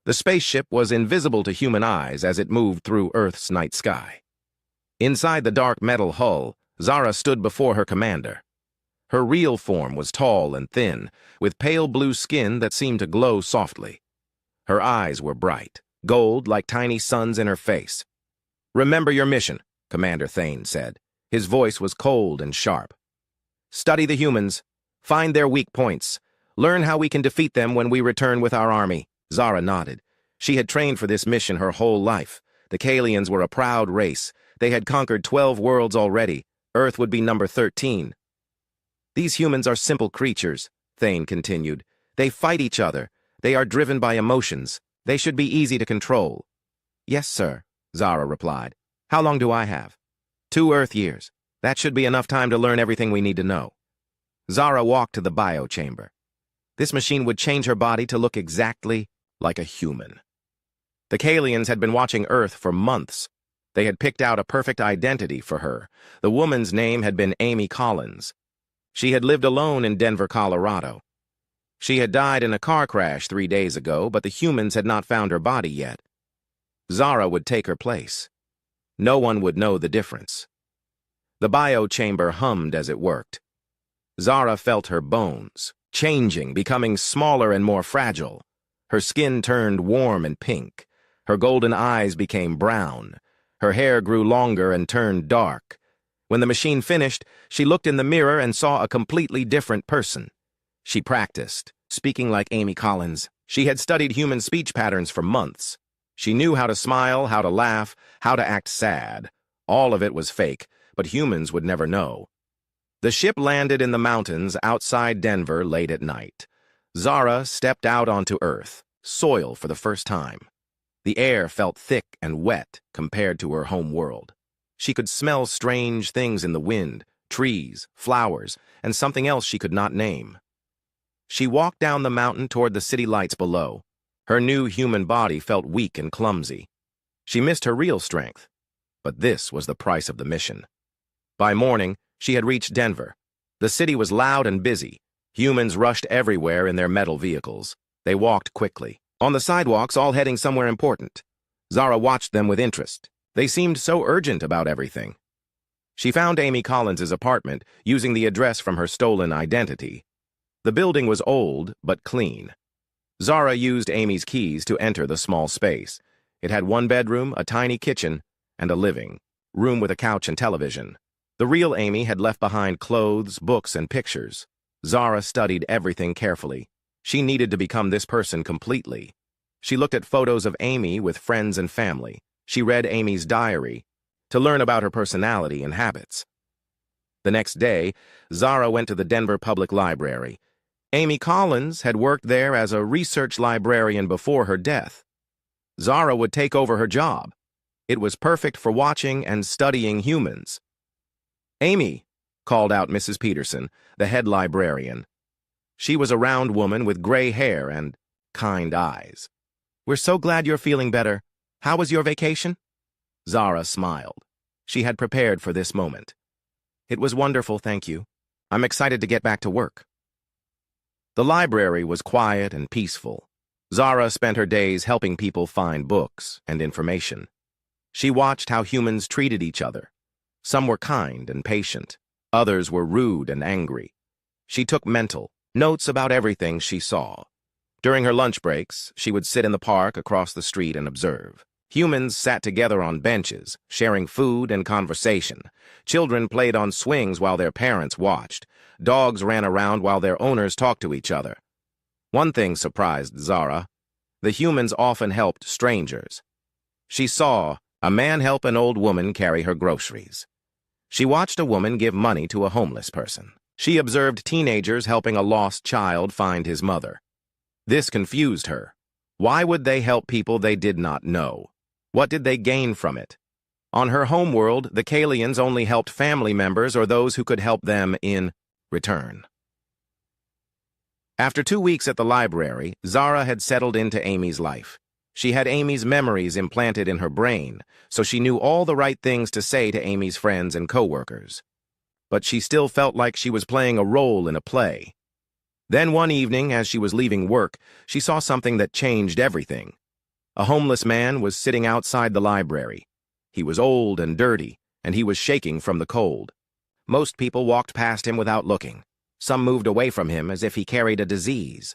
The spaceship was invisible to human eyes as it moved through Earth's night sky. Inside the dark metal hull, Zara stood before her commander. Her real form was tall and thin, with pale blue skin that seemed to glow softly. Her eyes were bright, gold like tiny suns in her face. "Remember your mission," Commander Thane said. His voice was cold and sharp. "Study the humans. Find their weak points. Learn how we can defeat them when we return with our army." Zara nodded. She had trained for this mission her whole life. The Kalians were a proud race. They had conquered 12 worlds already. Earth would be number 13. "These humans are simple creatures," Thane continued. "They fight each other. They are driven by emotions. They should be easy to control." "Yes, sir," Zara replied. "How long do I have?" 2 Earth years. That should be enough time to learn everything we need to know." Zara walked to the biochamber. This machine would change her body to look exactly like a human. The Kalians had been watching Earth for months. They had picked out a perfect identity for her. The woman's name had been Amy Collins. She had lived alone in Denver, Colorado. She had died in a car crash 3 days ago, but the humans had not found her body yet. Zara would take her place. No one would know the difference. The biochamber hummed as it worked. Zara felt her bones, changing, becoming smaller and more fragile. Her skin turned warm and pink. Her golden eyes became brown. Her hair grew longer and turned dark. When the machine finished, she looked in the mirror and saw a completely different person. She practiced, speaking like Amy Collins. She had studied human speech patterns for months. She knew how to smile, how to laugh, how to act sad. All of it was fake, but humans would never know. The ship landed in the mountains outside Denver late at night. Zara stepped out onto Earth, soil for the first time. The air felt thick and wet compared to her home world. She could smell strange things in the wind, trees, flowers, and something else she could not name. She walked down the mountain toward the city lights below. Her new human body felt weak and clumsy. She missed her real strength. But this was the price of the mission. By morning, she had reached Denver. The city was loud and busy. Humans rushed everywhere in their metal vehicles. They walked quickly, on the sidewalks, all heading somewhere important. Zara watched them with interest. They seemed so urgent about everything. She found Amy Collins' apartment, using the address from her stolen identity. The building was old, but clean. Zara used Amy's keys to enter the small space. It had 1 bedroom, a tiny kitchen, and a living room with a couch and television. The real Amy had left behind clothes, books, and pictures. Zara studied everything carefully. She needed to become this person completely. She looked at photos of Amy with friends and family. She read Amy's diary to learn about her personality and habits. The next day, Zara went to the Denver Public Library. Amy Collins had worked there as a research librarian before her death. Zara would take over her job. It was perfect for watching and studying humans. "Amy," called out Mrs. Peterson, the head librarian. She was a round woman with gray hair and kind eyes. "We're so glad you're feeling better. How was your vacation?" Zara smiled. She had prepared for this moment. "It was wonderful, thank you. I'm excited to get back to work." The library was quiet and peaceful. Zara spent her days helping people find books and information. She watched how humans treated each other. Some were kind and patient. Others were rude and angry. She took mental notes about everything she saw. During her lunch breaks, she would sit in the park across the street and observe. Humans sat together on benches, sharing food and conversation. Children played on swings while their parents watched. Dogs ran around while their owners talked to each other. One thing surprised Zara. The humans often helped strangers. She saw a man help an old woman carry her groceries. She watched a woman give money to a homeless person. She observed teenagers helping a lost child find his mother. This confused her. Why would they help people they did not know? What did they gain from it? On her homeworld, the Kalians only helped family members or those who could help them in return. After 2 weeks at the library, Zara had settled into Amy's life. She had Amy's memories implanted in her brain, so she knew all the right things to say to Amy's friends and coworkers. But she still felt like she was playing a role in a play. Then one evening, as she was leaving work, she saw something that changed everything. A homeless man was sitting outside the library. He was old and dirty, and he was shaking from the cold. Most people walked past him without looking. Some moved away from him as if he carried a disease.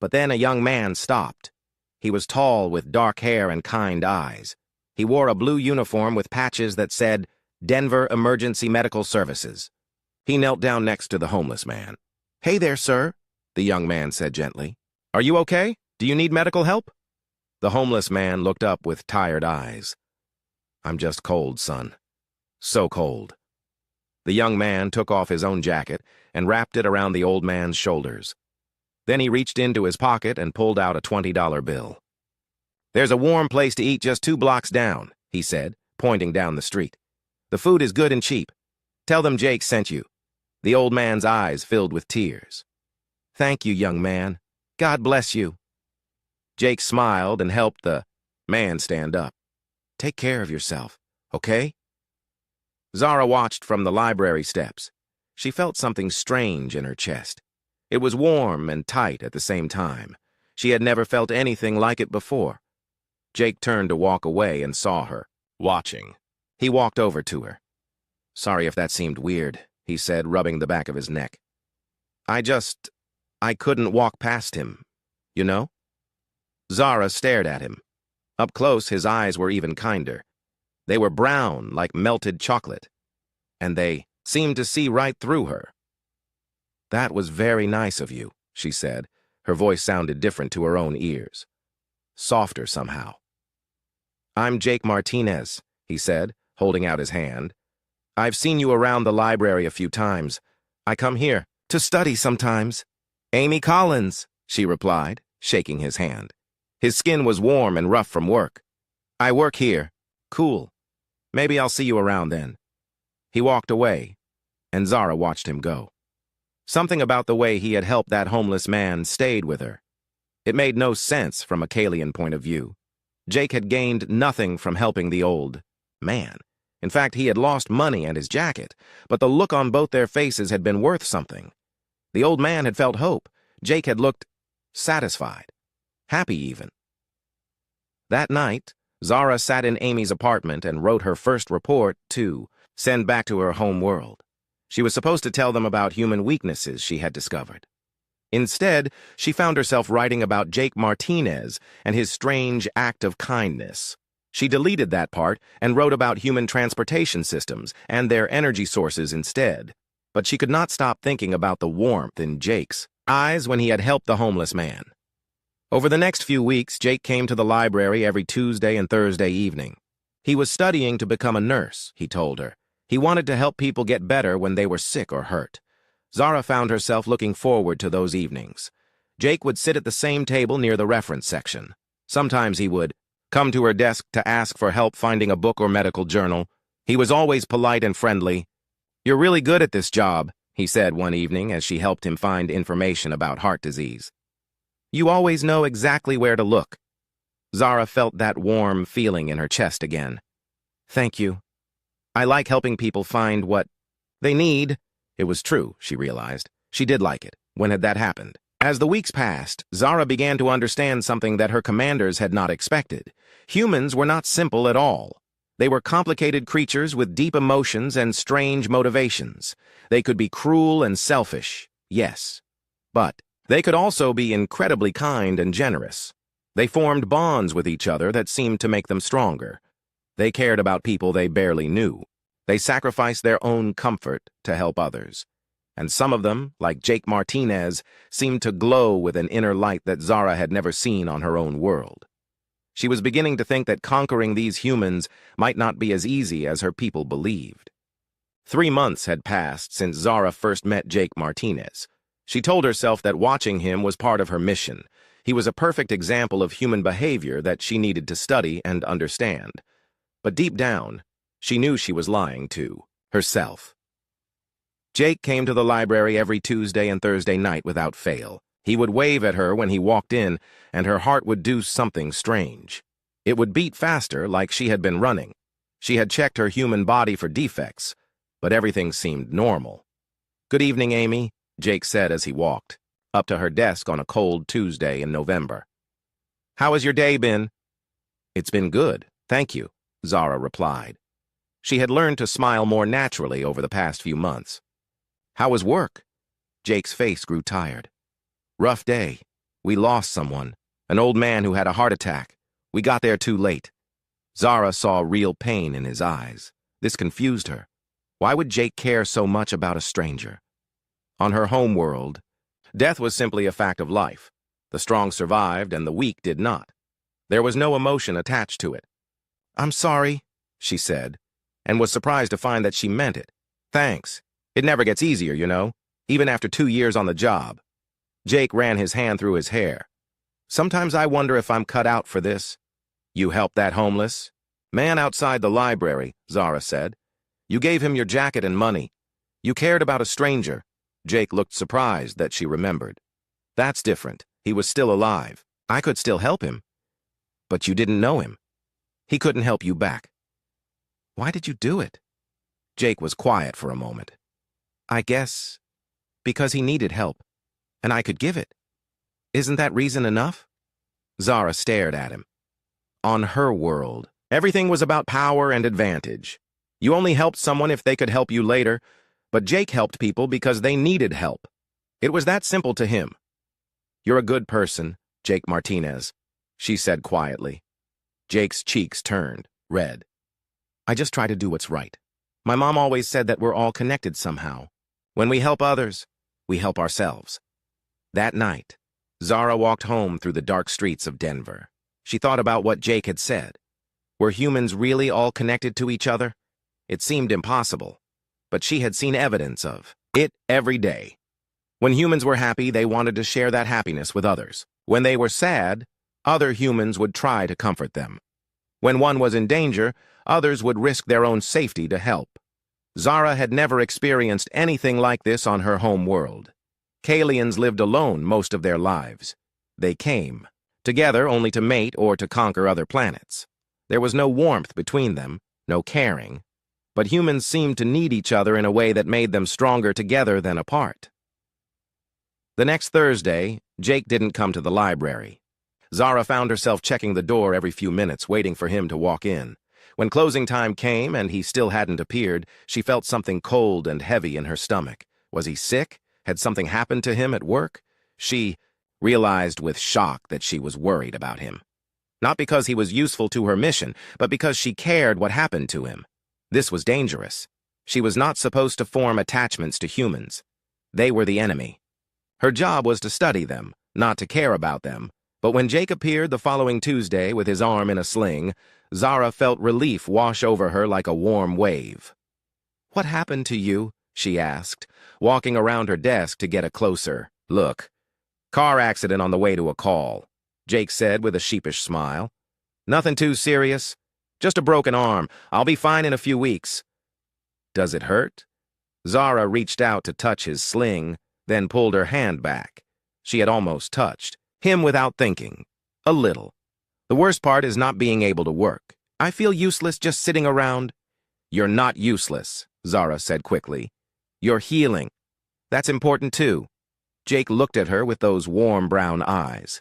But then a young man stopped. He was tall with dark hair and kind eyes. He wore a blue uniform with patches that said, Denver Emergency Medical Services. He knelt down next to the homeless man. "Hey there, sir," the young man said gently. "Are you okay? Do you need medical help?" The homeless man looked up with tired eyes. "I'm just cold, son. So cold." The young man took off his own jacket and wrapped it around the old man's shoulders. Then he reached into his pocket and pulled out a $20 bill. "There's a warm place to eat just 2 blocks down," he said, pointing down the street. "The food is good and cheap. Tell them Jake sent you." The old man's eyes filled with tears. "Thank you, young man. God bless you." Jake smiled and helped the man stand up. "Take care of yourself, okay?" Zara watched from the library steps. She felt something strange in her chest. It was warm and tight at the same time. She had never felt anything like it before. Jake turned to walk away and saw her, watching. He walked over to her. "Sorry if that seemed weird," he said, rubbing the back of his neck. I couldn't walk past him, you know?" Zara stared at him. Up close, his eyes were even kinder. They were brown, like melted chocolate, and they seemed to see right through her. "That was very nice of you," she said. Her voice sounded different to her own ears. Softer somehow. "I'm Jake Martinez," he said, holding out his hand. "I've seen you around the library a few times. I come here to study sometimes." "Amy Collins," she replied, shaking his hand. His skin was warm and rough from work. "I work here." "Cool. Maybe I'll see you around then." He walked away, and Zara watched him go. Something about the way he had helped that homeless man stayed with her. It made no sense from a Kalian point of view. Jake had gained nothing from helping the old man. In fact, he had lost money and his jacket, but the look on both their faces had been worth something. The old man had felt hope. Jake had looked satisfied, happy even. That night, Zara sat in Amy's apartment and wrote her first report to send back to her home world. She was supposed to tell them about human weaknesses she had discovered. Instead, she found herself writing about Jake Martinez and his strange act of kindness. She deleted that part and wrote about human transportation systems and their energy sources instead. But she could not stop thinking about the warmth in Jake's eyes when he had helped the homeless man. Over the next few weeks, Jake came to the library every Tuesday and Thursday evening. He was studying to become a nurse, he told her. He wanted to help people get better when they were sick or hurt. Zara found herself looking forward to those evenings. Jake would sit at the same table near the reference section. Sometimes he would come to her desk to ask for help finding a book or medical journal. He was always polite and friendly. "You're really good at this job," he said one evening as she helped him find information about heart disease. "You always know exactly where to look." Zara felt that warm feeling in her chest again. "Thank you. I like helping people find what they need." It was true, she realized. She did like it. When had that happened? As the weeks passed, Zara began to understand something that her commanders had not expected. Humans were not simple at all. They were complicated creatures with deep emotions and strange motivations. They could be cruel and selfish, yes. But they could also be incredibly kind and generous. They formed bonds with each other that seemed to make them stronger. They cared about people they barely knew. They sacrificed their own comfort to help others. And some of them, like Jake Martinez, seemed to glow with an inner light that Zara had never seen on her own world. She was beginning to think that conquering these humans might not be as easy as her people believed. 3 months had passed since Zara first met Jake Martinez. She told herself that watching him was part of her mission. He was a perfect example of human behavior that she needed to study and understand. But deep down, she knew she was lying to herself. Jake came to the library every Tuesday and Thursday night without fail. He would wave at her when he walked in, and her heart would do something strange. It would beat faster, like she had been running. She had checked her human body for defects, but everything seemed normal. "Good evening, Amy," Jake said as he walked up to her desk on a cold Tuesday in November. "How has your day been?" It's been good, thank you, Zara replied. She had learned to smile more naturally over the past few months. How was work? Jake's face grew tired. Rough day. We lost someone, an old man who had a heart attack. We got there too late. Zara saw real pain in his eyes. This confused her. Why would Jake care so much about a stranger? On her home world, death was simply a fact of life. The strong survived and the weak did not. There was no emotion attached to it. I'm sorry, she said, and was surprised to find that she meant it. Thanks. It never gets easier, you know, even after 2 years on the job. Jake ran his hand through his hair. Sometimes I wonder if I'm cut out for this. You helped that homeless man outside the library, Zara said. You gave him your jacket and money. You cared about a stranger. Jake looked surprised that she remembered. That's different. He was still alive. I could still help him. But you didn't know him. He couldn't help you back. Why did you do it? Jake was quiet for a moment. I guess because he needed help, and I could give it. Isn't that reason enough? Zara stared at him. On her world, everything was about power and advantage. You only helped someone if they could help you later, but Jake helped people because they needed help. It was that simple to him. You're a good person, Jake Martinez, she said quietly. Jake's cheeks turned red. I just try to do what's right. My mom always said that we're all connected somehow. When we help others, we help ourselves. That night, Zara walked home through the dark streets of Denver. She thought about what Jake had said. Were humans really all connected to each other? It seemed impossible, but she had seen evidence of it every day. When humans were happy, they wanted to share that happiness with others. When they were sad, other humans would try to comfort them. When one was in danger, others would risk their own safety to help. Zara had never experienced anything like this on her home world. Kalians lived alone most of their lives. They came, together only to mate or to conquer other planets. There was no warmth between them, no caring, but humans seemed to need each other in a way that made them stronger together than apart. The next Thursday, Jake didn't come to the library. Zara found herself checking the door every few minutes, waiting for him to walk in. When closing time came and he still hadn't appeared, she felt something cold and heavy in her stomach. Was he sick? Had something happened to him at work? She realized with shock that she was worried about him. Not because he was useful to her mission, but because she cared what happened to him. This was dangerous. She was not supposed to form attachments to humans. They were the enemy. Her job was to study them, not to care about them. But when Jake appeared the following Tuesday with his arm in a sling, Zara felt relief wash over her like a warm wave. What happened to you? She asked, walking around her desk to get a closer look. Car accident on the way to a call, Jake said with a sheepish smile. Nothing too serious. Just a broken arm. I'll be fine in a few weeks. Does it hurt? Zara reached out to touch his sling, then pulled her hand back. She had almost touched him without thinking. A little. The worst part is not being able to work. I feel useless just sitting around. You're not useless, Zara said quickly. You're healing. That's important too. Jake looked at her with those warm brown eyes.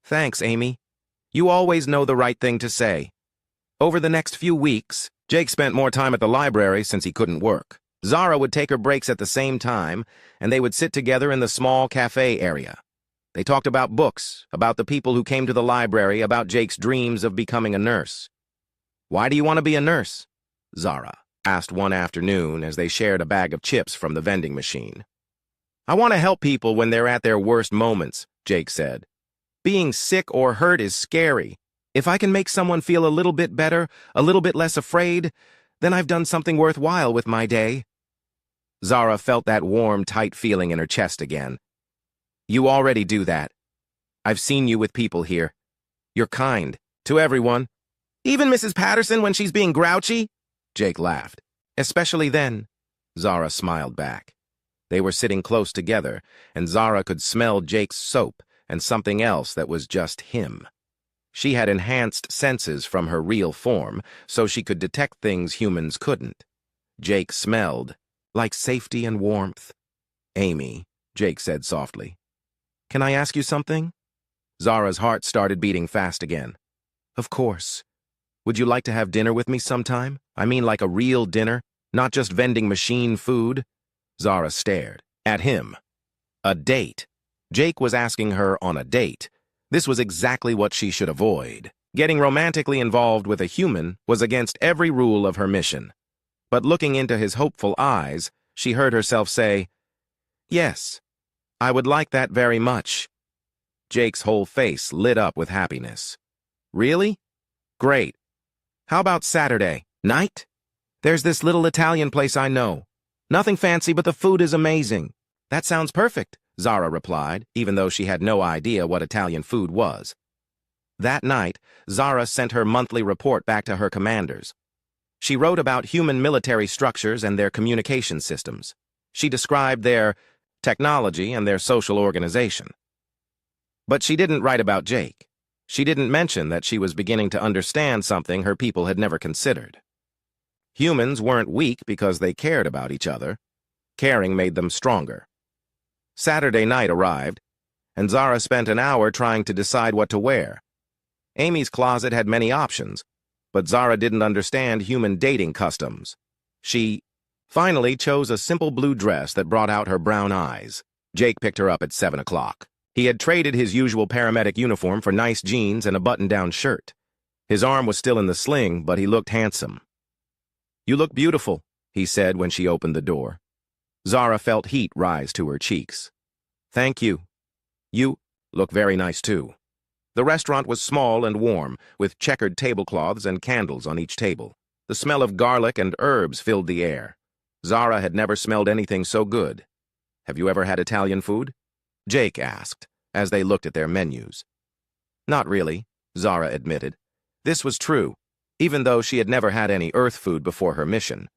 Thanks, Amy. You always know the right thing to say. Over the next few weeks, Jake spent more time at the library since he couldn't work. Zara would take her breaks at the same time, and they would sit together in the small cafe area. They talked about books, about the people who came to the library, about Jake's dreams of becoming a nurse. Why do you want to be a nurse? Zara asked one afternoon as they shared a bag of chips from the vending machine. I want to help people when they're at their worst moments, Jake said. Being sick or hurt is scary. If I can make someone feel a little bit better, a little bit less afraid, then I've done something worthwhile with my day. Zara felt that warm, tight feeling in her chest again. You already do that. I've seen you with people here. You're kind to everyone. Even Mrs. Patterson when she's being grouchy? Jake laughed. Especially then. Zara smiled back. They were sitting close together, and Zara could smell Jake's soap and something else that was just him. She had enhanced senses from her real form, so she could detect things humans couldn't. Jake smelled like safety and warmth. Amy, Jake said softly. Can I ask you something? Zara's heart started beating fast again. Of course. Would you like to have dinner with me sometime? I mean like a real dinner, not just vending machine food? Zara stared at him. A date. Jake was asking her on a date. This was exactly what she should avoid. Getting romantically involved with a human was against every rule of her mission. But looking into his hopeful eyes, she heard herself say, "Yes, I would like that very much." Jake's whole face lit up with happiness. "Really? Great. How about Saturday night? There's this little Italian place I know. Nothing fancy, but the food is amazing." "That sounds perfect," Zara replied, even though she had no idea what Italian food was. That night, Zara sent her monthly report back to her commanders. She wrote about human military structures and their communication systems. She described their technology and their social organization. But she didn't write about Jake. She didn't mention that she was beginning to understand something her people had never considered. Humans weren't weak because they cared about each other. Caring made them stronger. Saturday night arrived, and Zara spent an hour trying to decide what to wear. Amy's closet had many options, but Zara didn't understand human dating customs. She finally chose a simple blue dress that brought out her brown eyes. Jake picked her up at 7 o'clock. He had traded his usual paramedic uniform for nice jeans and a button-down shirt. His arm was still in the sling, but he looked handsome. "You look beautiful," he said when she opened the door. Zara felt heat rise to her cheeks. "Thank you. You look very nice, too." The restaurant was small and warm, with checkered tablecloths and candles on each table. The smell of garlic and herbs filled the air. Zara had never smelled anything so good. "Have you ever had Italian food?" Jake asked, as they looked at their menus. "Not really," Zara admitted. This was true, even though she had never had any Earth food before her mission.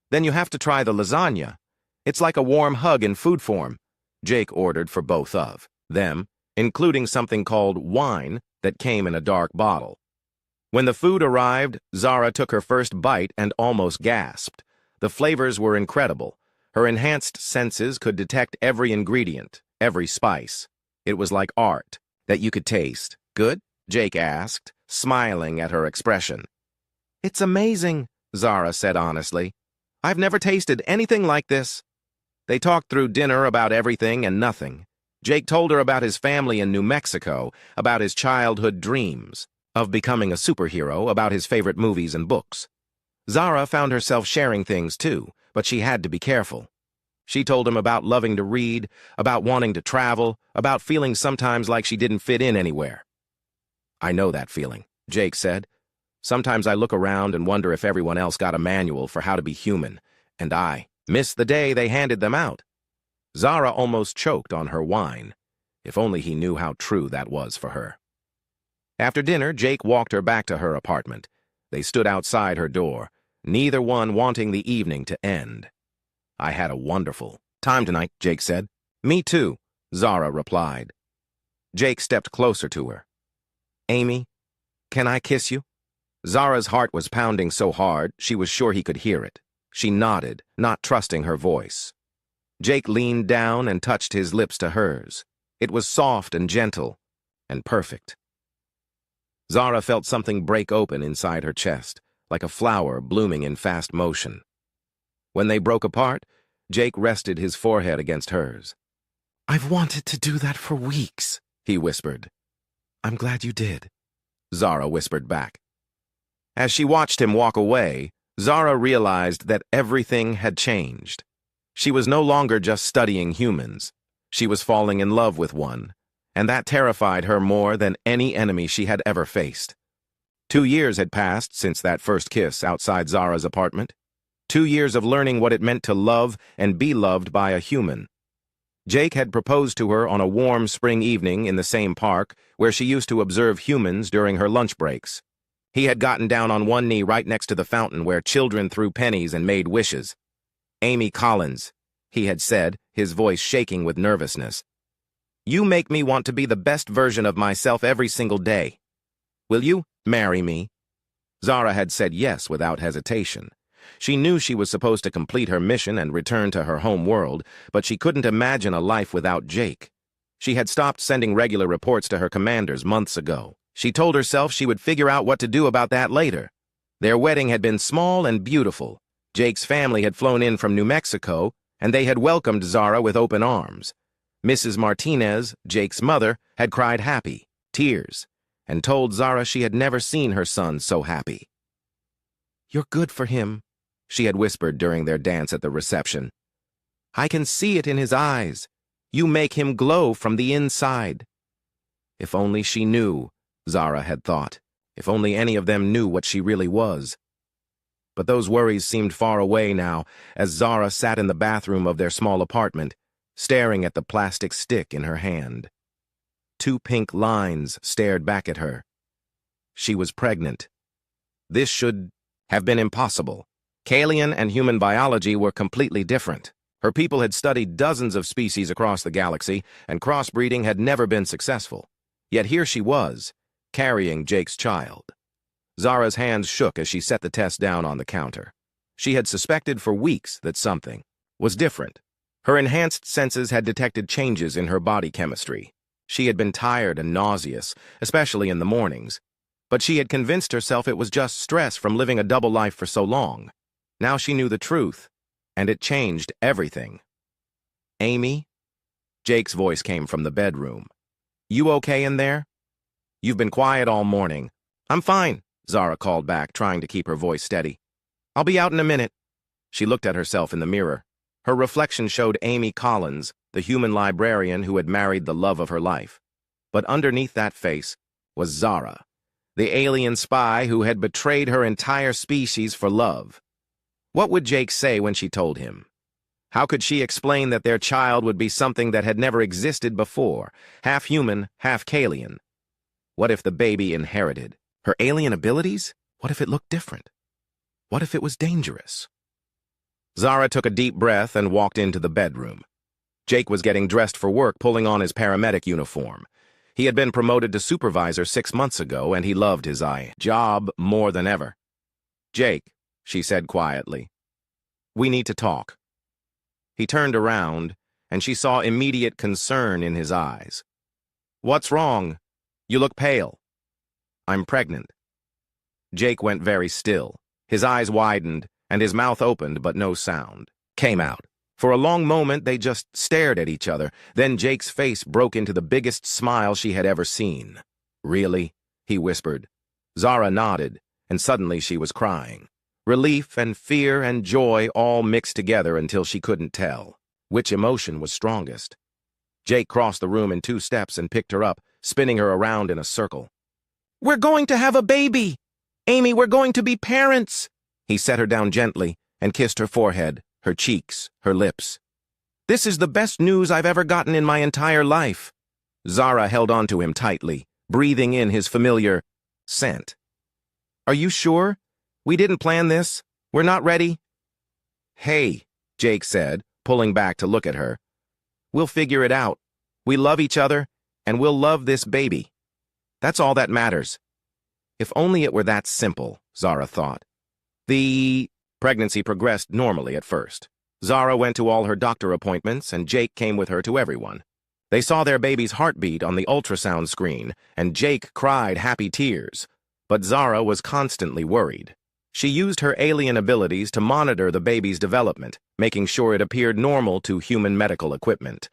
"Then you have to try the lasagna. It's like a warm hug in food form." Jake ordered for both of them, including something called wine that came in a dark bottle. When the food arrived, Zara took her first bite and almost gasped. The flavors were incredible. Her enhanced senses could detect every ingredient, every spice. It was like art that you could taste. "Good?" Jake asked, smiling at her expression. "It's amazing," Zara said honestly. "I've never tasted anything like this." They talked through dinner about everything and nothing. Jake told her about his family in New Mexico, about his childhood dreams, of becoming a superhero, about his favorite movies and books. Zara found herself sharing things too, but she had to be careful. She told him about loving to read, about wanting to travel, about feeling sometimes like she didn't fit in anywhere. "I know that feeling," Jake said. "Sometimes I look around and wonder if everyone else got a manual for how to be human, and I miss the day they handed them out." Zara almost choked on her wine. If only he knew how true that was for her. After dinner, Jake walked her back to her apartment. They stood outside her door, neither one wanting the evening to end. "I had a wonderful time tonight," Jake said. "Me too," Zara replied. Jake stepped closer to her. "Amy, can I kiss you?" Zara's heart was pounding so hard she was sure he could hear it. She nodded, not trusting her voice. Jake leaned down and touched his lips to hers. It was soft and gentle, and perfect. Zara felt something break open inside her chest, like a flower blooming in fast motion. When they broke apart, Jake rested his forehead against hers. "I've wanted to do that for weeks," he whispered. "I'm glad you did," Zara whispered back. As she watched him walk away, Zara realized that everything had changed. She was no longer just studying humans. She was falling in love with one, and that terrified her more than any enemy she had ever faced. 2 years had passed since that first kiss outside Zara's apartment. 2 years of learning what it meant to love and be loved by a human. Jake had proposed to her on a warm spring evening in the same park where she used to observe humans during her lunch breaks. He had gotten down on one knee right next to the fountain where children threw pennies and made wishes. "Amy Collins," he had said, his voice shaking with nervousness. "You make me want to be the best version of myself every single day. Will you marry me?" Zara had said yes without hesitation. She knew she was supposed to complete her mission and return to her home world, but she couldn't imagine a life without Jake. She had stopped sending regular reports to her commanders months ago. She told herself she would figure out what to do about that later. Their wedding had been small and beautiful. Jake's family had flown in from New Mexico, and they had welcomed Zara with open arms. Mrs. Martinez, Jake's mother, had cried happy, tears, and told Zara she had never seen her son so happy. "You're good for him," she had whispered during their dance at the reception. "I can see it in his eyes. You make him glow from the inside." If only she knew, Zara had thought. If only any of them knew what she really was. But those worries seemed far away now as Zara sat in the bathroom of their small apartment, staring at the plastic stick in her hand. 2 pink lines stared back at her. She was pregnant. This should have been impossible. Kalian and human biology were completely different. Her people had studied dozens of species across the galaxy, and crossbreeding had never been successful. Yet here she was, carrying Jake's child. Zara's hands shook as she set the test down on the counter. She had suspected for weeks that something was different. Her enhanced senses had detected changes in her body chemistry. She had been tired and nauseous, especially in the mornings. But she had convinced herself it was just stress from living a double life for so long. Now she knew the truth, and it changed everything. "Amy?" Jake's voice came from the bedroom. "You okay in there? You've been quiet all morning." "I'm fine," Zara called back, trying to keep her voice steady. "I'll be out in a minute." She looked at herself in the mirror. Her reflection showed Amy Collins, the human librarian who had married the love of her life. But underneath that face was Zara, the alien spy who had betrayed her entire species for love. What would Jake say when she told him? How could she explain that their child would be something that had never existed before, half human, half Kalian? What if the baby inherited her alien abilities? What if it looked different? What if it was dangerous? Zara took a deep breath and walked into the bedroom. Jake was getting dressed for work, pulling on his paramedic uniform. He had been promoted to supervisor 6 months ago, and he loved his job more than ever. "Jake," she said quietly, "we need to talk." He turned around, and she saw immediate concern in his eyes. "What's wrong? You look pale." "I'm pregnant." Jake went very still. His eyes widened, and his mouth opened, but no sound came out. For a long moment, they just stared at each other. Then Jake's face broke into the biggest smile she had ever seen. "Really?" he whispered. Zara nodded, and suddenly she was crying. Relief and fear and joy all mixed together until she couldn't tell which emotion was strongest. Jake crossed the room in 2 steps and picked her up, spinning her around in a circle. "We're going to have a baby! Amy, we're going to be parents!" He set her down gently and kissed her forehead, her cheeks, her lips. "This is the best news I've ever gotten in my entire life." Zara held onto him tightly, breathing in his familiar scent. "Are you sure? We didn't plan this. We're not ready." "Hey," Jake said, pulling back to look at her. "We'll figure it out. We love each other, and we'll love this baby. That's all that matters." If only it were that simple, Zara thought. The pregnancy progressed normally at first. Zara went to all her doctor appointments, and Jake came with her to everyone. They saw their baby's heartbeat on the ultrasound screen, and Jake cried happy tears. But Zara was constantly worried. She used her alien abilities to monitor the baby's development, making sure it appeared normal to human medical equipment.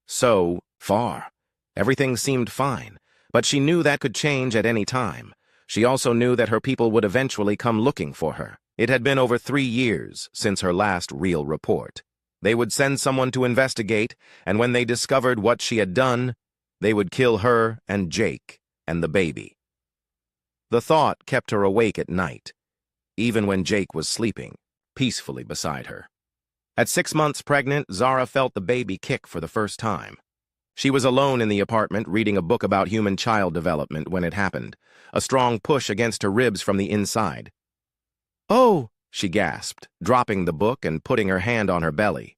So far, everything seemed fine, but she knew that could change at any time. She also knew that her people would eventually come looking for her. It had been over 3 years since her last real report. They would send someone to investigate, and when they discovered what she had done, they would kill her and Jake and the baby. The thought kept her awake at night, even when Jake was sleeping peacefully beside her. At 6 months pregnant, Zara felt the baby kick for the first time. She was alone in the apartment reading a book about human child development when it happened, a strong push against her ribs from the inside. "Oh," she gasped, dropping the book and putting her hand on her belly.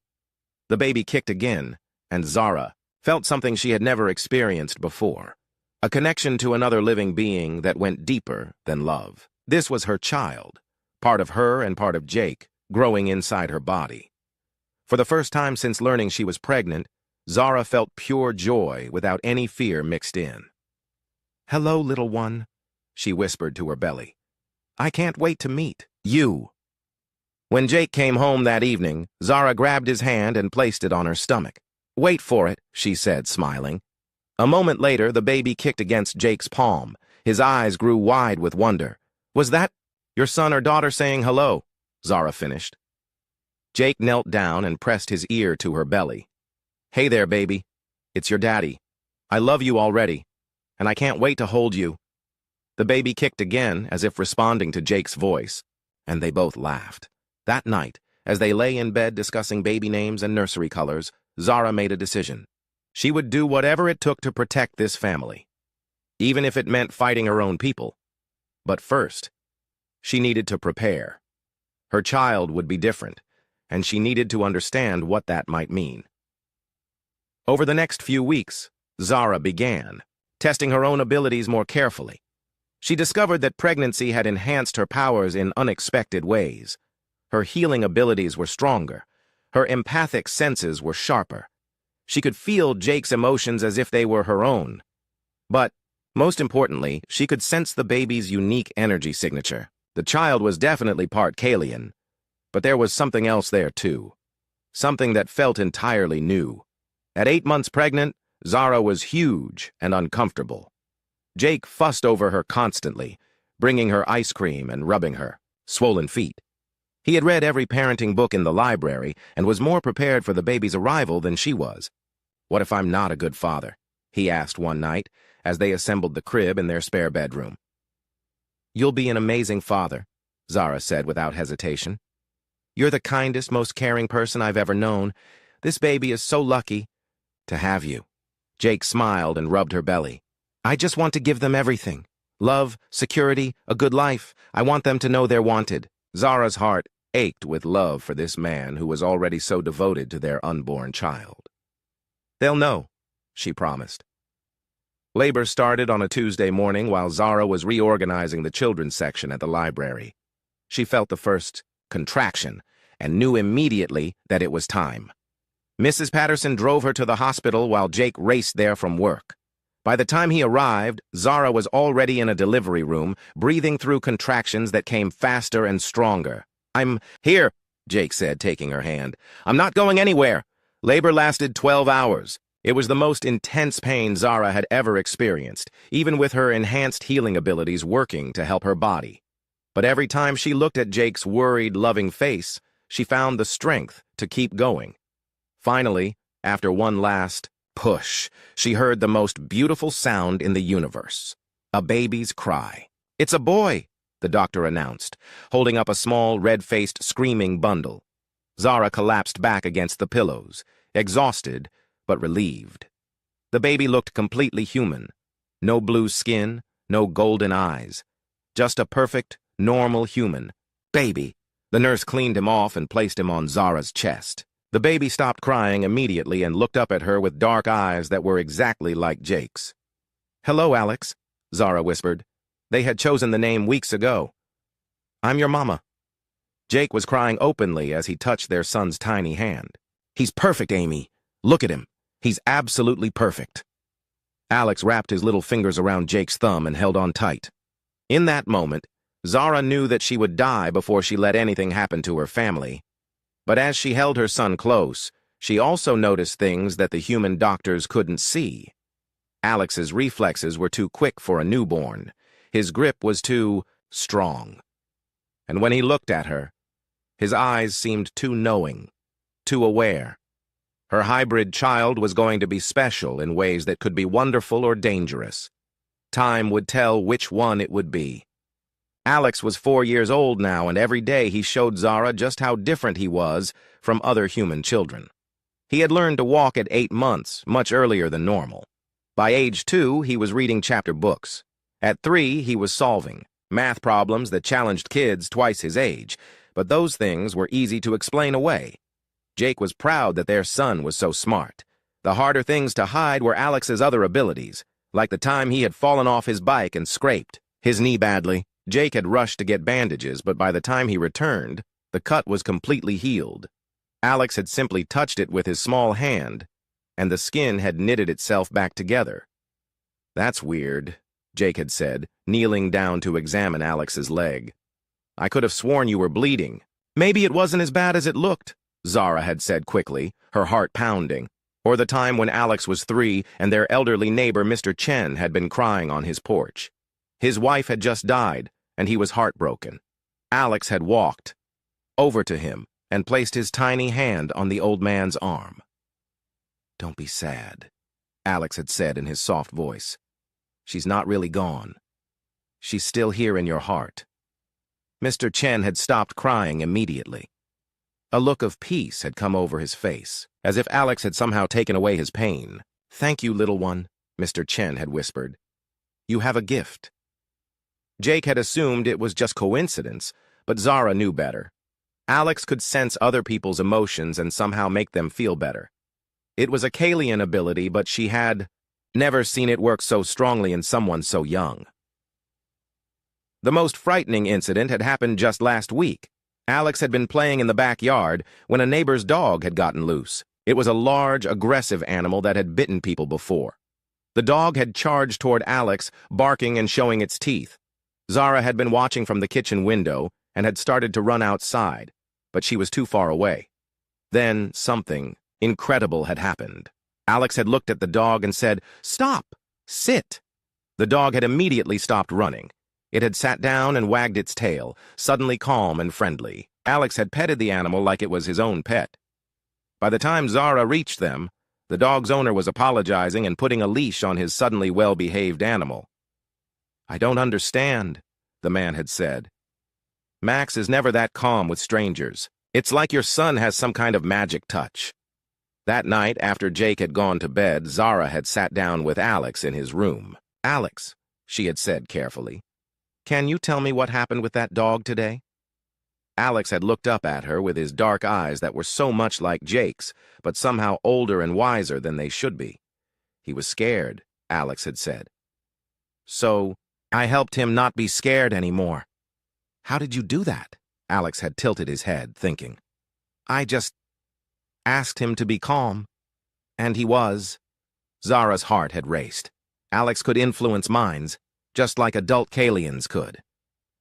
The baby kicked again, and Zara felt something she had never experienced before, a connection to another living being that went deeper than love. This was her child, part of her and part of Jake, growing inside her body. For the first time since learning she was pregnant, Zara felt pure joy without any fear mixed in. "Hello, little one," she whispered to her belly. "I can't wait to meet you." When Jake came home that evening, Zara grabbed his hand and placed it on her stomach. "Wait for it," she said, smiling. A moment later, the baby kicked against Jake's palm. His eyes grew wide with wonder. "Was that your son or daughter saying hello?" Zara finished. Jake knelt down and pressed his ear to her belly. "Hey there, baby. It's your daddy. I love you already, and I can't wait to hold you." The baby kicked again, as if responding to Jake's voice, and they both laughed. That night, as they lay in bed discussing baby names and nursery colors, Zara made a decision. She would do whatever it took to protect this family, even if it meant fighting her own people. But first, she needed to prepare. Her child would be different, and she needed to understand what that might mean. Over the next few weeks, Zara began, testing her own abilities more carefully. She discovered that pregnancy had enhanced her powers in unexpected ways. Her healing abilities were stronger. Her empathic senses were sharper. She could feel Jake's emotions as if they were her own. But, most importantly, she could sense the baby's unique energy signature. The child was definitely part Kalian, but there was something else there too. Something that felt entirely new. At 8 months pregnant, Zara was huge and uncomfortable. Jake fussed over her constantly, bringing her ice cream and rubbing her swollen feet. He had read every parenting book in the library and was more prepared for the baby's arrival than she was. "What if I'm not a good father?" he asked one night as they assembled the crib in their spare bedroom. "You'll be an amazing father," Zara said without hesitation. "You're the kindest, most caring person I've ever known. This baby is so lucky to have you." Jake smiled and rubbed her belly. "I just want to give them everything. Love, security, a good life. I want them to know they're wanted." Zara's heart ached with love for this man who was already so devoted to their unborn child. "They'll know," she promised. Labor started on a Tuesday morning while Zara was reorganizing the children's section at the library. She felt the first contraction and knew immediately that it was time. Mrs. Patterson drove her to the hospital while Jake raced there from work. By the time he arrived, Zara was already in a delivery room, breathing through contractions that came faster and stronger. "I'm here," Jake said, taking her hand. "I'm not going anywhere." Labor lasted 12 hours. It was the most intense pain Zara had ever experienced, even with her enhanced healing abilities working to help her body. But every time she looked at Jake's worried, loving face, she found the strength to keep going. Finally, after one last push, she heard the most beautiful sound in the universe. A baby's cry. "It's a boy," the doctor announced, holding up a small, red-faced, screaming bundle. Zara collapsed back against the pillows, exhausted but relieved. The baby looked completely human. No blue skin, no golden eyes. Just a perfect, normal human. "Baby." The nurse cleaned him off and placed him on Zara's chest. The baby stopped crying immediately and looked up at her with dark eyes that were exactly like Jake's. "Hello, Alex," Zara whispered. They had chosen the name weeks ago. "I'm your mama." Jake was crying openly as he touched their son's tiny hand. "He's perfect, Amy. Look at him. He's absolutely perfect." Alex wrapped his little fingers around Jake's thumb and held on tight. In that moment, Zara knew that she would die before she let anything happen to her family. But as she held her son close, she also noticed things that the human doctors couldn't see. Alex's reflexes were too quick for a newborn. His grip was too strong. And when he looked at her, his eyes seemed too knowing, too aware. Her hybrid child was going to be special in ways that could be wonderful or dangerous. Time would tell which one it would be. Alex was 4 years old now, and every day he showed Zara just how different he was from other human children. He had learned to walk at 8 months, much earlier than normal. By age 2, he was reading chapter books. At 3, he was solving math problems that challenged kids twice his age, but those things were easy to explain away. Jake was proud that their son was so smart. The harder things to hide were Alex's other abilities, like the time he had fallen off his bike and scraped his knee badly. Jake had rushed to get bandages, but by the time he returned, the cut was completely healed. Alex had simply touched it with his small hand, and the skin had knitted itself back together. "That's weird," Jake had said, kneeling down to examine Alex's leg. I could have sworn you were bleeding. Maybe it wasn't as bad as it looked, Zara had said quickly, her heart pounding. Or the time when Alex was 3 and their elderly neighbor, Mr. Chen, had been crying on his porch. His wife had just died, and he was heartbroken. Alex had walked over to him and placed his tiny hand on the old man's arm. Don't be sad, Alex had said in his soft voice. She's not really gone. She's still here in your heart. Mr. Chen had stopped crying immediately. A look of peace had come over his face, as if Alex had somehow taken away his pain. Thank you, little one, Mr. Chen had whispered. You have a gift. Jake had assumed it was just coincidence, but Zara knew better. Alex could sense other people's emotions and somehow make them feel better. It was a Kalian ability, but she had never seen it work so strongly in someone so young. The most frightening incident had happened just last week. Alex had been playing in the backyard when a neighbor's dog had gotten loose. It was a large, aggressive animal that had bitten people before. The dog had charged toward Alex, barking and showing its teeth. Zara had been watching from the kitchen window and had started to run outside, but she was too far away. Then something incredible had happened. Alex had looked at the dog and said, "Stop! Sit!" The dog had immediately stopped running. It had sat down and wagged its tail, suddenly calm and friendly. Alex had petted the animal like it was his own pet. By the time Zara reached them, the dog's owner was apologizing and putting a leash on his suddenly well-behaved animal. I don't understand, the man had said. Max is never that calm with strangers. It's like your son has some kind of magic touch. That night, after Jake had gone to bed, Zara had sat down with Alex in his room. Alex, she had said carefully, can you tell me what happened with that dog today? Alex had looked up at her with his dark eyes that were so much like Jake's, but somehow older and wiser than they should be. He was scared, Alex had said. So, I helped him not be scared anymore. How did you do that? Alex had tilted his head, thinking. I just asked him to be calm. And he was. Zara's heart had raced. Alex could influence minds, just like adult Kalians could.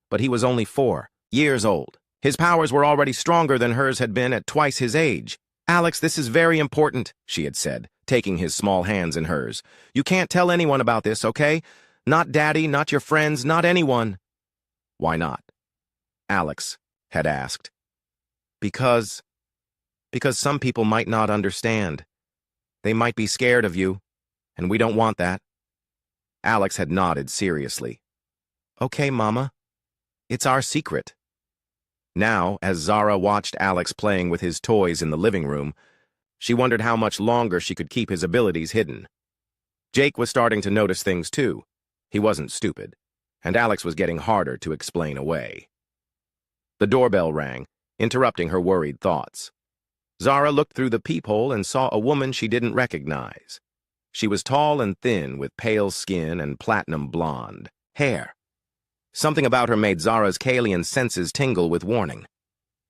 But he was only 4 years old. His powers were already stronger than hers had been at twice his age. Alex, this is very important, she had said, taking his small hands in hers. You can't tell anyone about this, okay? Not Daddy, not your friends, not anyone. Why not? Alex had asked. Because some people might not understand. They might be scared of you, and we don't want that. Alex had nodded seriously. Okay, Mama. It's our secret. Now, as Zara watched Alex playing with his toys in the living room, she wondered how much longer she could keep his abilities hidden. Jake was starting to notice things too. He wasn't stupid, and Alex was getting harder to explain away. The doorbell rang, interrupting her worried thoughts. Zara looked through the peephole and saw a woman she didn't recognize. She was tall and thin, with pale skin and platinum blonde hair. Something about her made Zara's Kalian senses tingle with warning.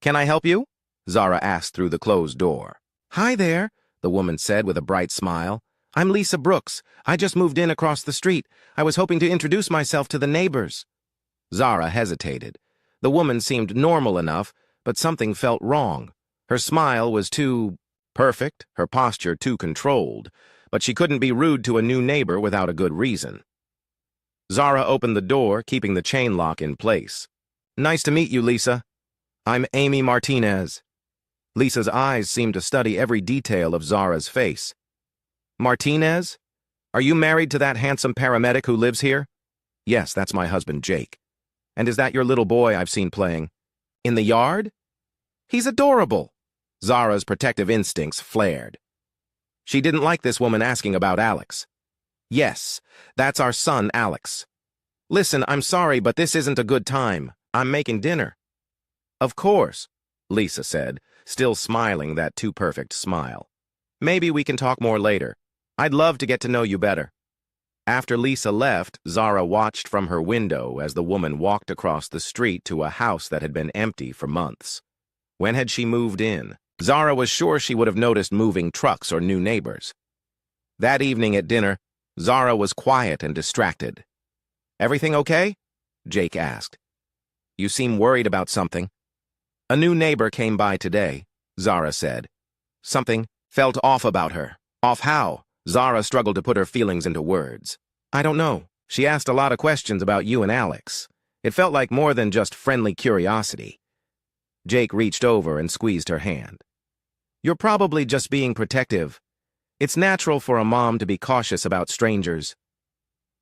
Can I help you? Zara asked through the closed door. Hi there, the woman said with a bright smile. I'm Lisa Brooks. I just moved in across the street. I was hoping to introduce myself to the neighbors. Zara hesitated. The woman seemed normal enough, but something felt wrong. Her smile was too perfect, her posture too controlled, but she couldn't be rude to a new neighbor without a good reason. Zara opened the door, keeping the chain lock in place. Nice to meet you, Lisa. I'm Amy Martinez. Lisa's eyes seemed to study every detail of Zara's face. Martinez? Are you married to that handsome paramedic who lives here? Yes, that's my husband, Jake. And is that your little boy I've seen playing? In the yard? He's adorable. Zara's protective instincts flared. She didn't like this woman asking about Alex. Yes, that's our son, Alex. Listen, I'm sorry, but this isn't a good time. I'm making dinner. Of course, Lisa said, still smiling that too-perfect smile. Maybe we can talk more later. I'd love to get to know you better. After Lisa left, Zara watched from her window as the woman walked across the street to a house that had been empty for months. When had she moved in? Zara was sure she would have noticed moving trucks or new neighbors. That evening at dinner, Zara was quiet and distracted. Everything okay? Jake asked. You seem worried about something. A new neighbor came by today, Zara said. Something felt off about her. Off how? Zara struggled to put her feelings into words. I don't know. She asked a lot of questions about you and Alex. It felt like more than just friendly curiosity. Jake reached over and squeezed her hand. You're probably just being protective. It's natural for a mom to be cautious about strangers.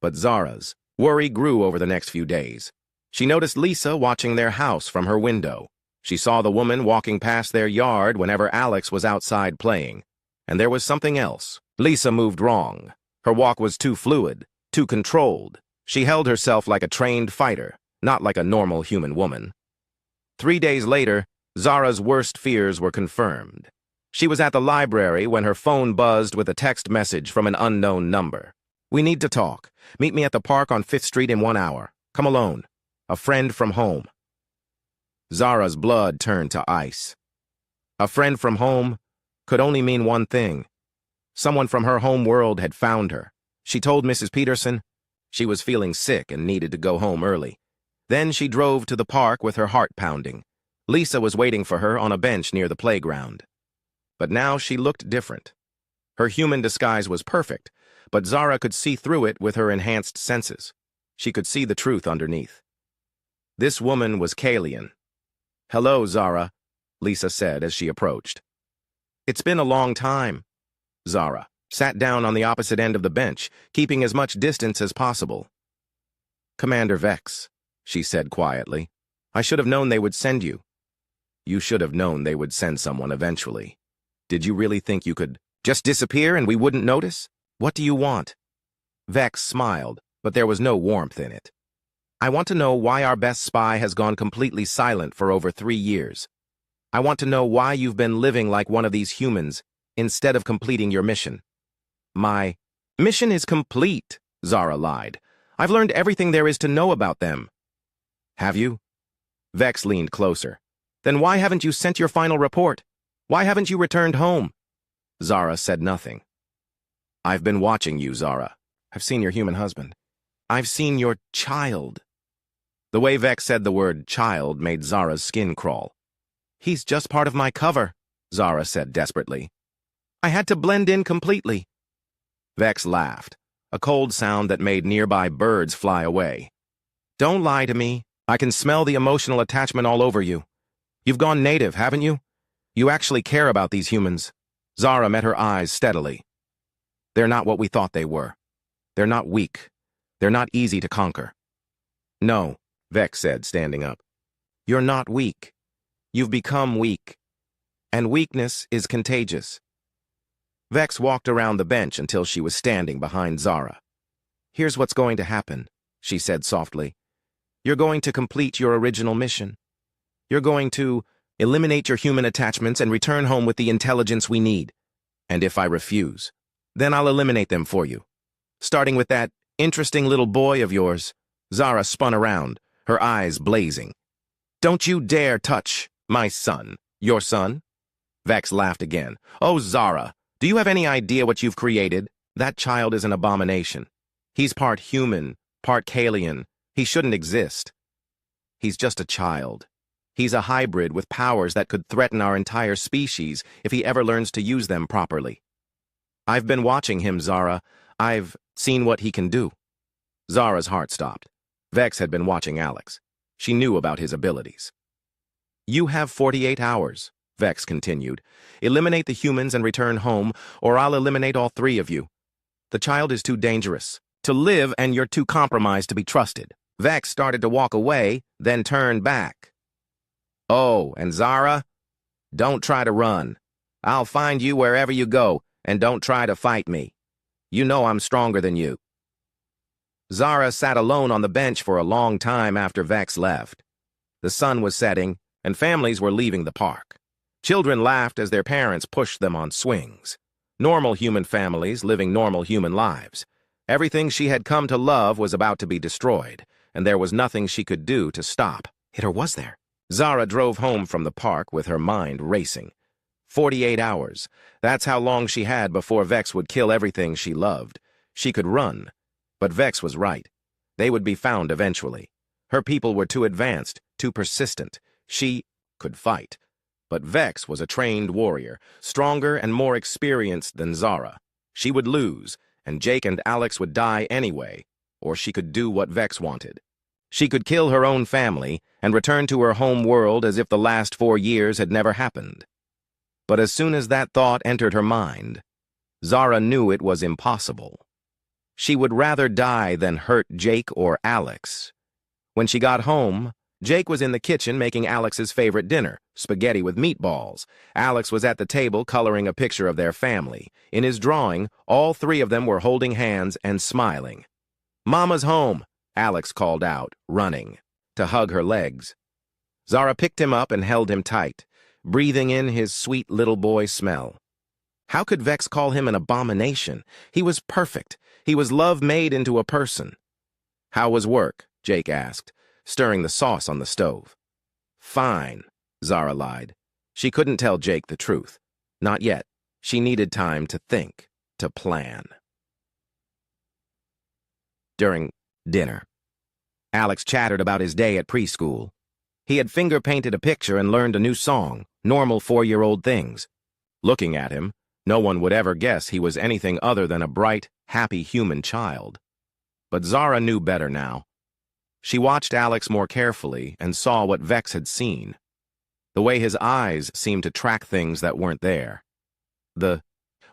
But Zara's worry grew over the next few days. She noticed Lisa watching their house from her window. She saw the woman walking past their yard whenever Alex was outside playing. And there was something else. Lisa moved wrong. Her walk was too fluid, too controlled. She held herself like a trained fighter, not like a normal human woman. 3 days later, Zara's worst fears were confirmed. She was at the library when her phone buzzed with a text message from an unknown number. We need to talk. Meet me at the park on 5th Street in 1 hour. Come alone. A friend from home. Zara's blood turned to ice. A friend from home could only mean one thing. Someone from her home world had found her. She told Mrs. Peterson she was feeling sick and needed to go home early. Then she drove to the park with her heart pounding. Lisa was waiting for her on a bench near the playground. But now she looked different. Her human disguise was perfect, but Zara could see through it with her enhanced senses. She could see the truth underneath. This woman was Kalian. Hello, Zara, Lisa said as she approached. It's been a long time. Zara sat down on the opposite end of the bench, keeping as much distance as possible. Commander Vex, she said quietly. I should have known they would send you. You should have known they would send someone eventually. Did you really think you could just disappear and we wouldn't notice? What do you want? Vex smiled, but there was no warmth in it. I want to know why our best spy has gone completely silent for over 3 years. I want to know why you've been living like one of these humans instead of completing your mission. My mission is complete, Zara lied. I've learned everything there is to know about them. Have you? Vex leaned closer. Then why haven't you sent your final report? Why haven't you returned home? Zara said nothing. I've been watching you, Zara. I've seen your human husband. I've seen your child. The way Vex said the word child made Zara's skin crawl. He's just part of my cover, Zara said desperately. I had to blend in completely. Vex laughed, a cold sound that made nearby birds fly away. Don't lie to me. I can smell the emotional attachment all over you. You've gone native, haven't you? You actually care about these humans. Zara met her eyes steadily. They're not what we thought they were. They're not weak. They're not easy to conquer. No, Vex said, standing up. You're not weak. You've become weak. And weakness is contagious. Vex walked around the bench until she was standing behind Zara. Here's what's going to happen, she said softly. You're going to complete your original mission. You're going to eliminate your human attachments and return home with the intelligence we need. And if I refuse, then I'll eliminate them for you. Starting with that interesting little boy of yours. Zara spun around, her eyes blazing. Don't you dare touch my son. Your son? Vex laughed again. Oh, Zara, do you have any idea what you've created? That child is an abomination. He's part human, part Kalian. He shouldn't exist. He's just a child. He's a hybrid with powers that could threaten our entire species if he ever learns to use them properly. I've been watching him, Zara. I've seen what he can do. Zara's heart stopped. Vex had been watching Alex. She knew about his abilities. You have 48 hours, Vex continued. Eliminate the humans and return home, or I'll eliminate all 3 of you. The child is too dangerous to live, and you're too compromised to be trusted. Vex started to walk away, then turned back. Oh, and Zara, don't try to run. I'll find you wherever you go, and don't try to fight me. You know I'm stronger than you. Zara sat alone on the bench for a long time after Vex left. The sun was setting, and families were leaving the park. Children laughed as their parents pushed them on swings. Normal human families living normal human lives. Everything she had come to love was about to be destroyed, and there was nothing she could do to stop it, or was there? Zara drove home from the park with her mind racing. 48 hours. That's how long she had before Vex would kill everything she loved. She could run. But Vex was right. They would be found eventually. Her people were too advanced, too persistent. She could fight. But Vex was a trained warrior, stronger and more experienced than Zara. She would lose, and Jake and Alex would die anyway, or she could do what Vex wanted. She could kill her own family and return to her home world as if the last 4 years had never happened. But as soon as that thought entered her mind, Zara knew it was impossible. She would rather die than hurt Jake or Alex. When she got home, Jake was in the kitchen making Alex's favorite dinner, spaghetti with meatballs. Alex was at the table coloring a picture of their family. In his drawing, all 3 of them were holding hands and smiling. "Mama's home," Alex called out, running, to hug her legs. Zara picked him up and held him tight, breathing in his sweet little boy smell. How could Vex call him an abomination? He was perfect. He was love made into a person. "How was work?" Jake asked, stirring the sauce on the stove. "Fine," Zara lied. She couldn't tell Jake the truth. Not yet. She needed time to think, to plan. During dinner, Alex chattered about his day at preschool. He had finger-painted a picture and learned a new song, normal 4-year-old things. Looking at him, no one would ever guess he was anything other than a bright, happy human child. But Zara knew better now. She watched Alex more carefully and saw what Vex had seen. The way his eyes seemed to track things that weren't there. The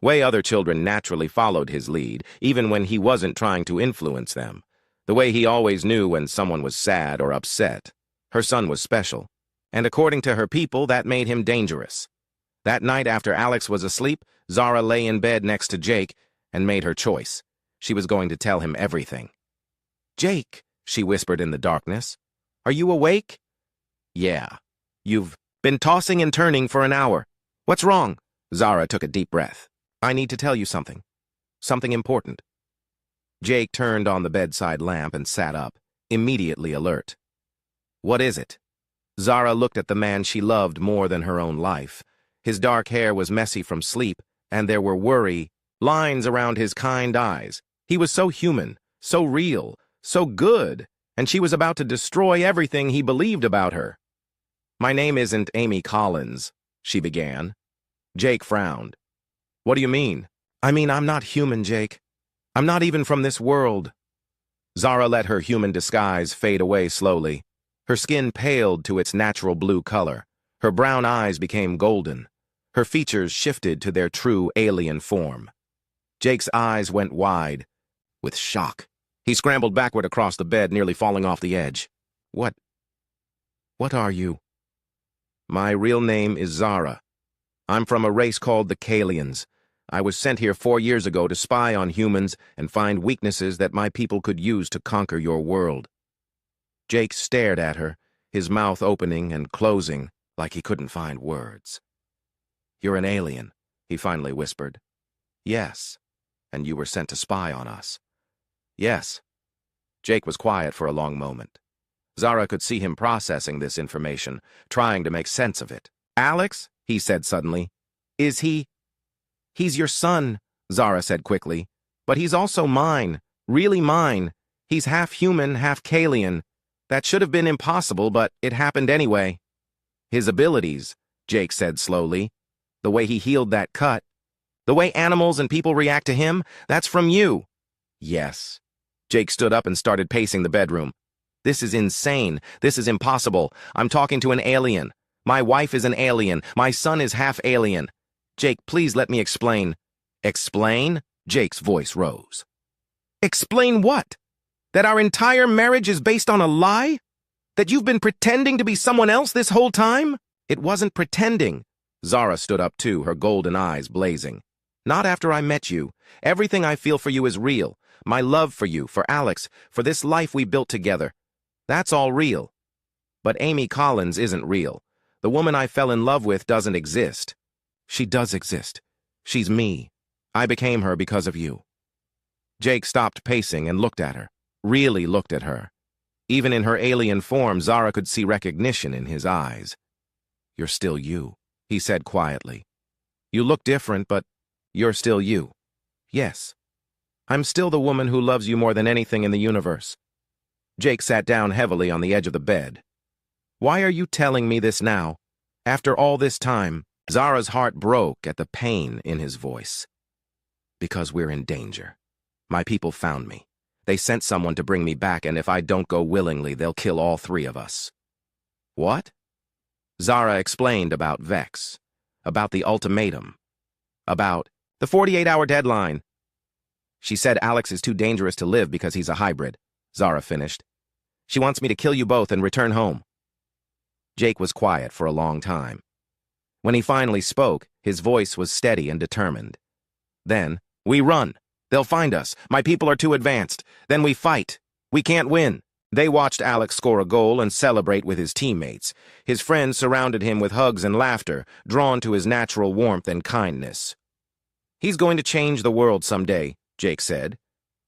way other children naturally followed his lead, even when he wasn't trying to influence them. The way he always knew when someone was sad or upset. Her son was special, and according to her people, that made him dangerous. That night after Alex was asleep, Zara lay in bed next to Jake and made her choice. She was going to tell him everything. "Jake," she whispered in the darkness, "are you awake?" "Yeah." "You've been tossing and turning for an hour. What's wrong?" Zara took a deep breath. "I need to tell you something. Something important." Jake turned on the bedside lamp and sat up, immediately alert. "What is it?" Zara looked at the man she loved more than her own life. His dark hair was messy from sleep, and there were worry lines around his kind eyes. He was so human, so real, so good, and she was about to destroy everything he believed about her. "My name isn't Amy Collins," she began. Jake frowned. "What do you mean?" "I mean, I'm not human, Jake. I'm not even from this world." Zara let her human disguise fade away slowly. Her skin paled to its natural blue color. Her brown eyes became golden. Her features shifted to their true alien form. Jake's eyes went wide, with shock. He scrambled backward across the bed, nearly falling off the edge. What are you?" "My real name is Zara. I'm from a race called the Kalians. I was sent here 4 years ago to spy on humans and find weaknesses that my people could use to conquer your world." Jake stared at her, his mouth opening and closing like he couldn't find words. "You're an alien," he finally whispered. "Yes. And you were sent to spy on us." "Yes." Jake was quiet for a long moment. Zara could see him processing this information, trying to make sense of it. "Alex," he said suddenly. "Is he—" "He's your son," Zara said quickly. "But he's also mine, really mine. He's half human, half Kalian. That should have been impossible, but it happened anyway." "His abilities," Jake said slowly. "The way he healed that cut. The way animals and people react to him, that's from you." "Yes." Jake stood up and started pacing the bedroom. "This is insane. This is impossible. I'm talking to an alien. My wife is an alien. My son is half alien. Jake, please let me explain." "Explain?" Jake's voice rose. "Explain what? That our entire marriage is based on a lie? That you've been pretending to be someone else this whole time?" "It wasn't pretending." Zara stood up too, her golden eyes blazing. "Not after I met you. Everything I feel for you is real. My love for you, for Alex, for this life we built together. That's all real. But Amy Collins isn't real. The woman I fell in love with doesn't exist." "She does exist. She's me. I became her because of you." Jake stopped pacing and looked at her, really looked at her. Even in her alien form, Zara could see recognition in his eyes. "You're still you," he said quietly. "You look different, but you're still you." "Yes. I'm still the woman who loves you more than anything in the universe." Jake sat down heavily on the edge of the bed. Why are you telling me this now? After all this time, Zara's heart broke at the pain in his voice. Because we're in danger. My people found me. They sent someone to bring me back, and if I don't go willingly, they'll kill all three of us. What? Zara explained about Vex, about the ultimatum, about the 48-hour deadline. She said Alex is too dangerous to live because he's a hybrid, Zara finished. She wants me to kill you both and return home. Jake was quiet for a long time. When he finally spoke, his voice was steady and determined. Then, we run. They'll find us. My people are too advanced. Then we fight. We can't win. They watched Alex score a goal and celebrate with his teammates. His friends surrounded him with hugs and laughter, drawn to his natural warmth and kindness. He's going to change the world someday, Jake said.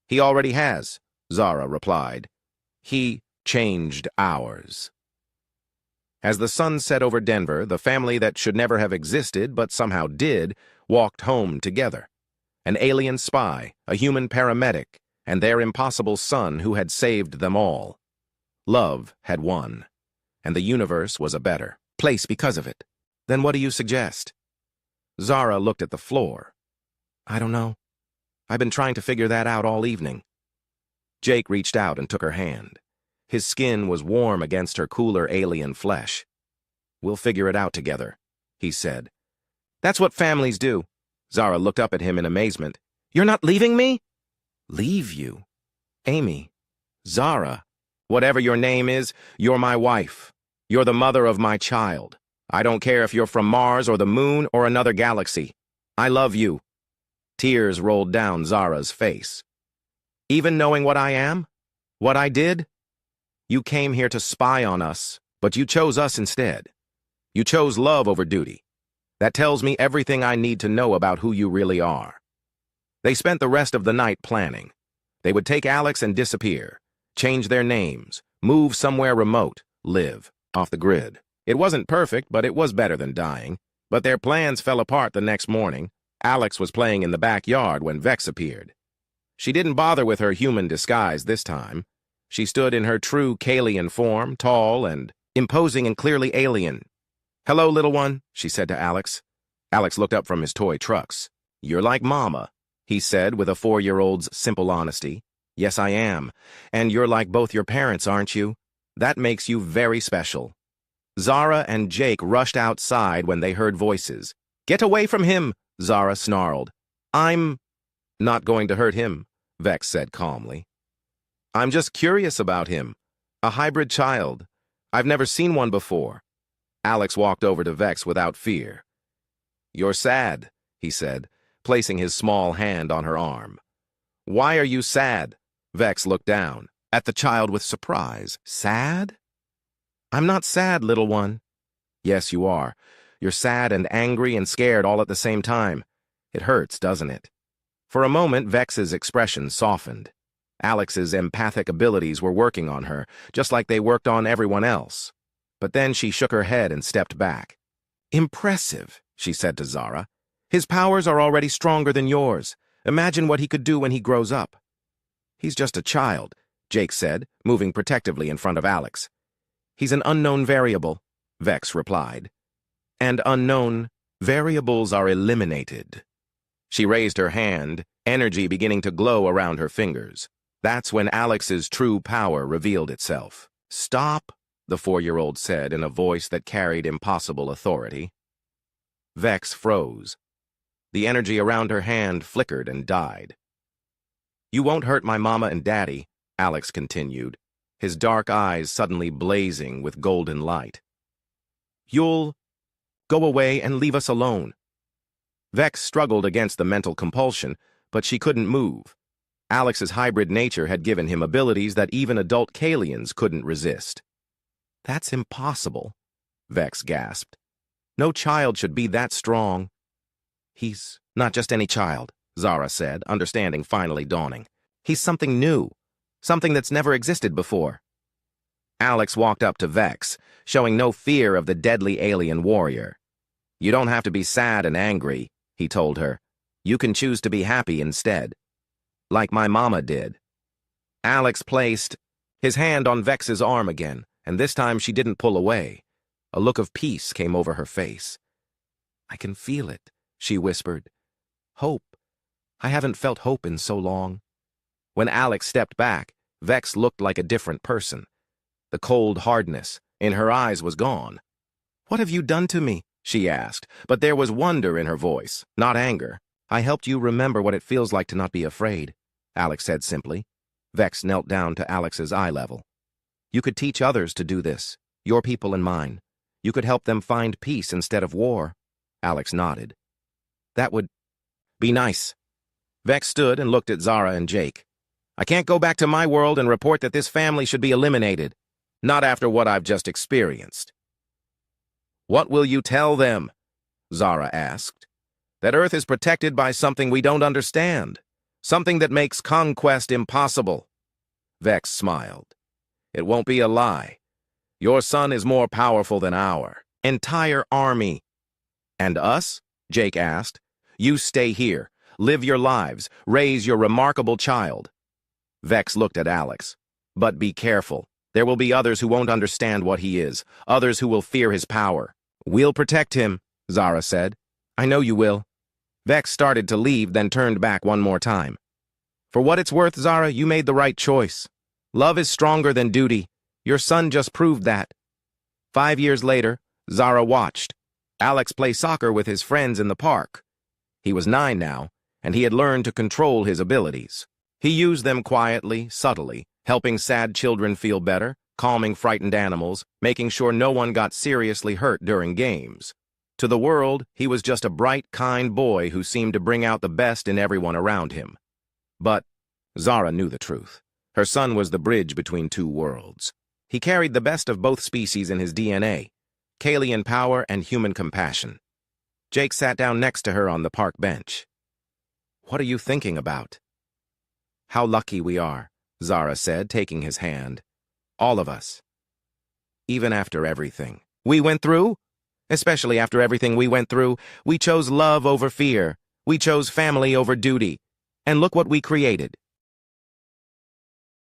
He already has, Zara replied. He changed ours. As the sun set over Denver, the family that should never have existed but somehow did walked home together. An alien spy, a human paramedic, and their impossible son who had saved them all. Love had won, and the universe was a better place because of it. Then what do you suggest? Zara looked at the floor. I don't know. I've been trying to figure that out all evening. Jake reached out and took her hand. His skin was warm against her cooler alien flesh. We'll figure it out together, he said. That's what families do. Zara looked up at him in amazement. You're not leaving me? Leave you? Amy. Zara. Whatever your name is, you're my wife. You're the mother of my child. I don't care if you're from Mars or the moon or another galaxy. I love you. Tears rolled down Zara's face. Even knowing what I am? What I did? You came here to spy on us, but you chose us instead. You chose love over duty. That tells me everything I need to know about who you really are. They spent the rest of the night planning. They would take Alex and disappear, change their names, move somewhere remote, live off the grid. It wasn't perfect, but it was better than dying. But their plans fell apart the next morning. Alex was playing in the backyard when Vex appeared. She didn't bother with her human disguise this time. She stood in her true Kalian form, tall and imposing and clearly alien. Hello, little one, she said to Alex. Alex looked up from his toy trucks. You're like Mama, he said with a 4-year-old's simple honesty. Yes, I am. And you're like both your parents, aren't you? That makes you very special. Zara and Jake rushed outside when they heard voices. Get away from him, Zara snarled. I'm not going to hurt him, Vex said calmly. I'm just curious about him. A hybrid child. I've never seen one before. Alex walked over to Vex without fear. You're sad, he said, placing his small hand on her arm. Why are you sad? Vex looked down at the child with surprise. Sad? I'm not sad, little one. Yes, you are. You're sad and angry and scared all at the same time. It hurts, doesn't it? For a moment, Vex's expression softened. Alex's empathic abilities were working on her, just like they worked on everyone else. But then she shook her head and stepped back. Impressive, she said to Zara. His powers are already stronger than yours. Imagine what he could do when he grows up. He's just a child, Jake said, moving protectively in front of Alex. He's an unknown variable, Vex replied. And unknown variables are eliminated. She raised her hand, energy beginning to glow around her fingers. That's when Alex's true power revealed itself. Stop, the 4-year-old said in a voice that carried impossible authority. Vex froze. The energy around her hand flickered and died. You won't hurt my mama and daddy, Alex continued, his dark eyes suddenly blazing with golden light. You'll go away and leave us alone. Vex struggled against the mental compulsion, but she couldn't move. Alex's hybrid nature had given him abilities that even adult Kalians couldn't resist. That's impossible, Vex gasped. No child should be that strong. He's not just any child, Zara said, understanding finally dawning. He's something new, something that's never existed before. Alex walked up to Vex, showing no fear of the deadly alien warrior. You don't have to be sad and angry, he told her. You can choose to be happy instead. Like my mama did. Alex placed His hand on Vex's arm again, and this time she didn't pull away. A look of peace came over her face. "I can feel it," she whispered. "Hope. I haven't felt hope in so long." When Alex stepped back, Vex looked like a different person. The cold hardness in her eyes was gone. "What have you done to me?" she asked, but there was wonder in her voice, not anger. "I helped you remember what it feels like to not be afraid," Alex said simply. Vex knelt down to Alex's eye level. "You could teach others to do this, your people and mine. You could help them find peace instead of war." Alex nodded. "That would be nice." Vex stood and looked at Zara and Jake. "I can't go back to my world and report that this family should be eliminated. Not after what I've just experienced." "What will you tell them?" Zara asked. "That Earth is protected by something we don't understand. Something that makes conquest impossible." Vex smiled. "It won't be a lie. Your son is more powerful than our entire army." "And us?" Jake asked. "You stay here, live your lives, raise your remarkable child." Vex looked at Alex. "But be careful. There will be others who won't understand what he is, others who will fear his power." "We'll protect him," Zara said. "I know you will." Vex started to leave, then turned back one more time. "For what it's worth, Zara, you made the right choice. Love is stronger than duty. Your son just proved that." 5 years later, Zara watched Alex play soccer with his friends in the park. He was 9 now, and he had learned to control his abilities. He used them quietly, subtly, helping sad children feel better, calming frightened animals, making sure no one got seriously hurt during games. To the world, he was just a bright, kind boy who seemed to bring out the best in everyone around him. But Zara knew the truth. Her son was the bridge between two worlds. He carried the best of both species in his DNA, Kalian power and human compassion. Jake sat down next to her on the park bench. "What are you thinking about?" "How lucky we are," Zara said, taking his hand. "All of us. Even after everything we went through, especially after everything we went through, we chose love over fear. We chose family over duty. And look what we created.